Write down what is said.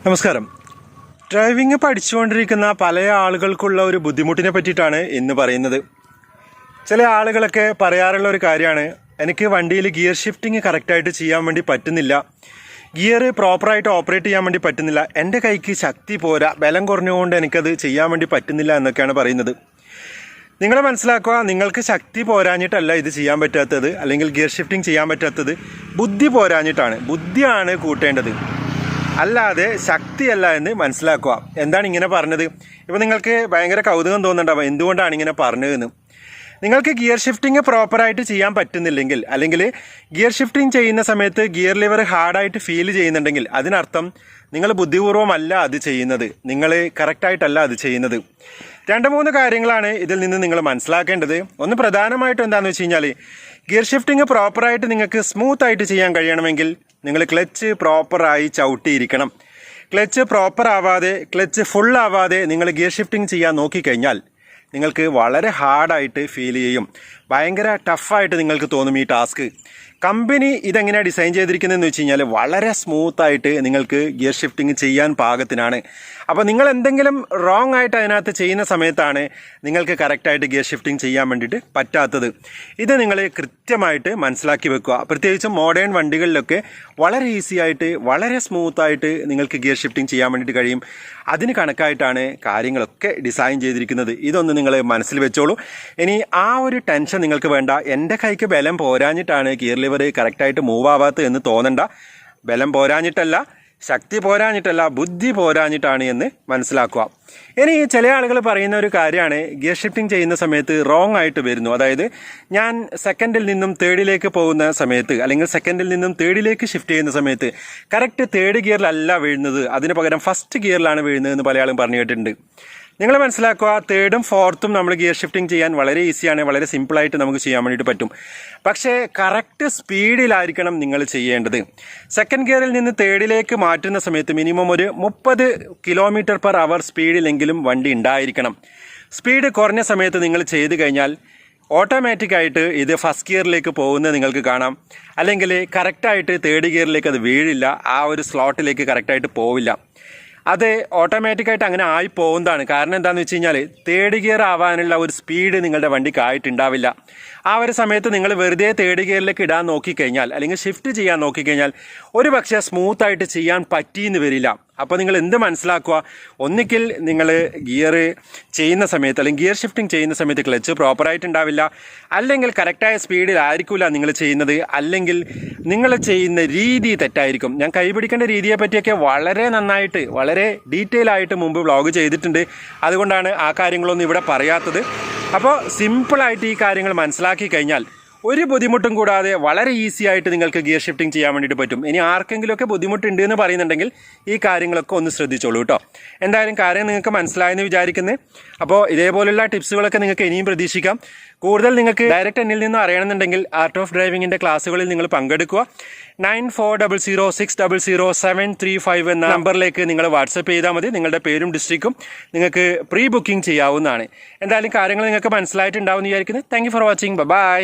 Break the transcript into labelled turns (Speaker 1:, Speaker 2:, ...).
Speaker 1: നമസ്കാരം. ഡ്രൈവിംഗ് പഠിച്ചുകൊണ്ടിരിക്കുന്ന പല ആളുകൾക്കുള്ള ഒരു ബുദ്ധിമുട്ടിനെ പറ്റിയിട്ടാണ് ഇന്ന് പറയുന്നത്. ചില ആളുകളൊക്കെ പറയാറുള്ള ഒരു കാര്യമാണ്, എനിക്ക് വണ്ടിയിൽ ഗിയർ ഷിഫ്റ്റിംഗ് കറക്റ്റായിട്ട് ചെയ്യാൻ വേണ്ടി പറ്റുന്നില്ല, ഗിയർ പ്രോപ്പറായിട്ട് ഓപ്പറേറ്റ് ചെയ്യാൻ വേണ്ടി പറ്റുന്നില്ല, എൻ്റെ കൈക്ക് ശക്തി പോരാ, ബലം കുറഞ്ഞുകൊണ്ട് എനിക്കത് ചെയ്യാൻ വേണ്ടി പറ്റുന്നില്ല എന്നൊക്കെയാണ് പറയുന്നത്. നിങ്ങൾ മനസ്സിലാക്കുക, നിങ്ങൾക്ക് ശക്തി പോരാഞ്ഞിട്ടല്ല ഇത് ചെയ്യാൻ പറ്റാത്തത്, അല്ലെങ്കിൽ ഗിയർ ഷിഫ്റ്റിംഗ് ചെയ്യാൻ പറ്റാത്തത് ബുദ്ധി പോരാഞ്ഞിട്ടാണ്. ബുദ്ധിയാണ് കൂട്ടേണ്ടത്, അല്ലാതെ ശക്തിയല്ല എന്ന് മനസ്സിലാക്കുക. എന്താണ് ഇങ്ങനെ പറഞ്ഞത്? ഇപ്പോൾ നിങ്ങൾക്ക് ഭയങ്കര കൗതുകം തോന്നുന്നുണ്ടാവും, എന്തുകൊണ്ടാണ് ഇങ്ങനെ പറഞ്ഞതെന്ന്. നിങ്ങൾക്ക് ഗിയർ ഷിഫ്റ്റിംഗ് പ്രോപ്പറായിട്ട് ചെയ്യാൻ പറ്റുന്നില്ലെങ്കിൽ, അല്ലെങ്കിൽ ഗിയർ ഷിഫ്റ്റിംഗ് ചെയ്യുന്ന സമയത്ത് ഗിയർ ലിവർ ഹാർഡായിട്ട് ഫീൽ ചെയ്യുന്നുണ്ടെങ്കിൽ അതിനർത്ഥം നിങ്ങൾ ബുദ്ധിപൂർവ്വമല്ല അത് ചെയ്യുന്നത്, നിങ്ങൾ കറക്റ്റായിട്ടല്ല അത് ചെയ്യുന്നത്. 2-3 കാര്യങ്ങളാണ് ഇതിൽ നിന്ന് നിങ്ങൾ മനസ്സിലാക്കേണ്ടത്. ഒന്ന് പ്രധാനമായിട്ടും എന്താണെന്ന് വെച്ച് കഴിഞ്ഞാൽ, ഗിയർ ഷിഫ്റ്റിംഗ് പ്രോപ്പറായിട്ട് നിങ്ങൾക്ക് സ്മൂത്തായിട്ട് ചെയ്യാൻ കഴിയണമെങ്കിൽ നിങ്ങൾ ക്ലച്ച് പ്രോപ്പറായി ചവിട്ടിയിരിക്കണം. ക്ലച്ച് പ്രോപ്പർ ആവാതെ, ക്ലച്ച് ഫുൾ ആവാതെ നിങ്ങൾ ഗിയർ ഷിഫ്റ്റിംഗ് ചെയ്യാൻ നോക്കിക്കഴിഞ്ഞാൽ നിങ്ങൾക്ക് വളരെ ഹാർഡായിട്ട് ഫീൽ ചെയ്യും, ഭയങ്കര ടഫായിട്ട് നിങ്ങൾക്ക് തോന്നും ഈ ടാസ്ക്. കമ്പനി ഇതെങ്ങനെയാണ് ഡിസൈൻ ചെയ്തിരിക്കുന്നതെന്ന് വെച്ച് കഴിഞ്ഞാൽ വളരെ സ്മൂത്തായിട്ട് നിങ്ങൾക്ക് ഗിയർ ഷിഫ്റ്റിംഗ് ചെയ്യാൻ പാകത്തിനാണ്. അപ്പോൾ നിങ്ങൾ എന്തെങ്കിലും റോങ് ആയിട്ട് അതിനകത്ത് ചെയ്യുന്ന സമയത്താണ് നിങ്ങൾക്ക് കറക്റ്റായിട്ട് ഗിയർ ഷിഫ്റ്റിംഗ് ചെയ്യാൻ വേണ്ടിയിട്ട് പറ്റാത്തത്. ഇത് നിങ്ങൾ കൃത്യമായിട്ട് മനസ്സിലാക്കി വെക്കുക. പ്രത്യേകിച്ചും മോഡേൺ വണ്ടികളിലൊക്കെ വളരെ ഈസി ആയിട്ട്, വളരെ സ്മൂത്തായിട്ട് നിങ്ങൾക്ക് ഗിയർ ഷിഫ്റ്റിംഗ് ചെയ്യാൻ വേണ്ടിയിട്ട് കഴിയും. അതിന് കണക്കായിട്ടാണ് കാര്യങ്ങളൊക്കെ ഡിസൈൻ ചെയ്തിരിക്കുന്നത്. ഇതൊന്ന് നിങ്ങൾ മനസ്സിൽ വെച്ചോളൂ. ഇനി ആ ഒരു ടെൻഷൻ നിങ്ങൾക്ക് വേണ്ട. എൻ്റെ കൈക്ക് ബലം പോരാഞ്ഞിട്ടാണ് ഗിയർ ലിവർ കറക്റ്റായിട്ട് മൂവ് ആവാത്തത് എന്ന് തോന്നണ്ട. ബലം പോരാഞ്ഞിട്ടല്ല, ശക്തി പോരാഞ്ഞിട്ടല്ല, ബുദ്ധി പോരാഞ്ഞിട്ടാണ് എന്ന് മനസ്സിലാക്കുക. ഇനി ചില ആളുകൾ പറയുന്ന ഒരു കാര്യമാണ്, ഗിയർ ഷിഫ്റ്റിംഗ് ചെയ്യുന്ന സമയത്ത് റോങ് ആയിട്ട് വരുന്നു. അതായത് ഞാൻ സെക്കൻഡിൽ നിന്നും തേർഡിലേക്ക് പോകുന്ന സമയത്ത്, അല്ലെങ്കിൽ സെക്കൻഡിൽ നിന്നും തേർഡിലേക്ക് ഷിഫ്റ്റ് ചെയ്യുന്ന സമയത്ത് കറക്റ്റ് തേർഡ് ഗിയറിലല്ല വീഴുന്നത്, അതിന് പകരം ഫസ്റ്റ് ഗിയറിലാണ് വീഴുന്നത് എന്ന് പല ആളും പറഞ്ഞു കേട്ടിട്ടുണ്ട്. നിങ്ങൾ മനസ്സിലാക്കുക, തേർഡും ഫോർത്തും നമ്മൾ ഗിയർ ഷിഫ്റ്റിംഗ് ചെയ്യാൻ വളരെ ഈസിയാണ്, വളരെ സിമ്പിളായിട്ട് നമുക്ക് ചെയ്യാൻ വേണ്ടിയിട്ട് പറ്റും. പക്ഷേ കറക്റ്റ് സ്പീഡിലായിരിക്കണം നിങ്ങൾ ചെയ്യേണ്ടത്. സെക്കൻഡ് ഗിയറിൽ നിന്ന് തേർഡിലേക്ക് മാറ്റുന്ന സമയത്ത് മിനിമം ഒരു 30 km/h സ്പീഡിലെങ്കിലും വണ്ടി ഉണ്ടായിരിക്കണം. സ്പീഡ് കുറഞ്ഞ സമയത്ത് നിങ്ങൾ ചെയ്ത് കഴിഞ്ഞാൽ ഓട്ടോമാറ്റിക്കായിട്ട് ഇത് ഫസ്റ്റ് ഗിയറിലേക്ക് പോകുന്നത് നിങ്ങൾക്ക് കാണാം, അല്ലെങ്കിൽ കറക്റ്റായിട്ട് തേർഡ് ഗിയറിലേക്ക് അത് വീഴില്ല, ആ ഒരു സ്ലോട്ടിലേക്ക് കറക്റ്റായിട്ട് പോവില്ല. അത് ഓട്ടോമാറ്റിക്കായിട്ട് അങ്ങനെ ആയി പോകുന്നതാണ്. കാരണം എന്താണെന്ന് വെച്ച് കഴിഞ്ഞാൽ തേർഡ് ഗിയർ ആവാനുള്ള ഒരു സ്പീഡ് നിങ്ങളുടെ വണ്ടിക്ക് ആയിട്ടുണ്ടാവില്ല. ആ ഒരു സമയത്ത് നിങ്ങൾ വെറുതെ തേർഡ് ഗിയറിലേക്ക് ഇടാൻ നോക്കിക്കഴിഞ്ഞാൽ, അല്ലെങ്കിൽ ഷിഫ്റ്റ് ചെയ്യാൻ നോക്കിക്കഴിഞ്ഞാൽ ഒരു പക്ഷേ സ്മൂത്തായിട്ട് ചെയ്യാൻ പറ്റിയെന്ന് വരില്ല. അപ്പോൾ നിങ്ങൾ എന്ത് മനസ്സിലാക്കുക, ഒന്നുകിൽ നിങ്ങൾ ഗിയർ ചെയ്യുന്ന സമയത്ത്, അല്ലെങ്കിൽ ഗിയർ ഷിഫ്റ്റിംഗ് ചെയ്യുന്ന സമയത്ത് ക്ലച്ച് പ്രോപ്പറായിട്ടുണ്ടാവില്ല, അല്ലെങ്കിൽ കറക്റ്റായ സ്പീഡിലായിരിക്കില്ല നിങ്ങൾ ചെയ്യുന്നത്, അല്ലെങ്കിൽ നിങ്ങൾ ചെയ്യുന്ന രീതി തെറ്റായിരിക്കും. ഞാൻ കൈപിടിക്കേണ്ട രീതിയെ പറ്റിയൊക്കെ വളരെ നന്നായിട്ട്, വളരെ ഡീറ്റെയിൽ ആയിട്ട് മുമ്പ് വ്ളോഗ് ചെയ്തിട്ടുണ്ട്. അതുകൊണ്ടാണ് ആ കാര്യങ്ങളൊന്നും ഇവിടെ പറയാത്തത്. അപ്പോൾ സിമ്പിളായിട്ട് ഈ കാര്യങ്ങൾ മനസ്സിലാക്കി കഴിഞ്ഞാൽ ഒരു ബുദ്ധിമുട്ടും കൂടാതെ വളരെ ഈസി ആയിട്ട് നിങ്ങൾക്ക് ഗിയർ ഷിഫ്റ്റിംഗ് ചെയ്യാൻ വേണ്ടിയിട്ട് പറ്റും. ഇനി ആർക്കെങ്കിലുമൊക്കെ ബുദ്ധിമുട്ടുണ്ട് എന്ന് പറയുന്നുണ്ടെങ്കിൽ ഈ കാര്യങ്ങളൊക്കെ ഒന്ന് ശ്രദ്ധിച്ചോളൂ കേട്ടോ. എന്തായാലും കാര്യം നിങ്ങൾക്ക് മനസ്സിലായെന്ന് വിചാരിക്കുന്നത്. അപ്പോൾ ഇതേപോലുള്ള ടിപ്സുകളൊക്കെ നിങ്ങൾക്ക് ഇനിയും പ്രതീക്ഷിക്കാം. കൂടുതൽ നിങ്ങൾക്ക് ഡയറക്റ്റ് എന്നിൽ നിന്ന് അറിയണമെന്നുണ്ടെങ്കിൽ ആർട്ട് ഓഫ് ഡ്രൈവിങ്ങിൻ്റെ ക്ലാസ്സുകളിൽ നിങ്ങൾ പങ്കെടുക്കുക. 9400600735 എന്ന നമ്പറിലേക്ക് നിങ്ങൾ വാട്സപ്പ് ചെയ്താൽ മതി. നിങ്ങളുടെ പേരും ഡിസ്ട്രിക്റ്റും നിങ്ങൾക്ക് പ്രീ ബുക്കിംഗ് ചെയ്യാവുന്നതാണ്. എന്തായാലും കാര്യങ്ങൾ നിങ്ങൾക്ക് മനസ്സിലായിട്ടുണ്ടാവും എന്ന് വിചാരിക്കുന്നത്. Thank you for watching. By.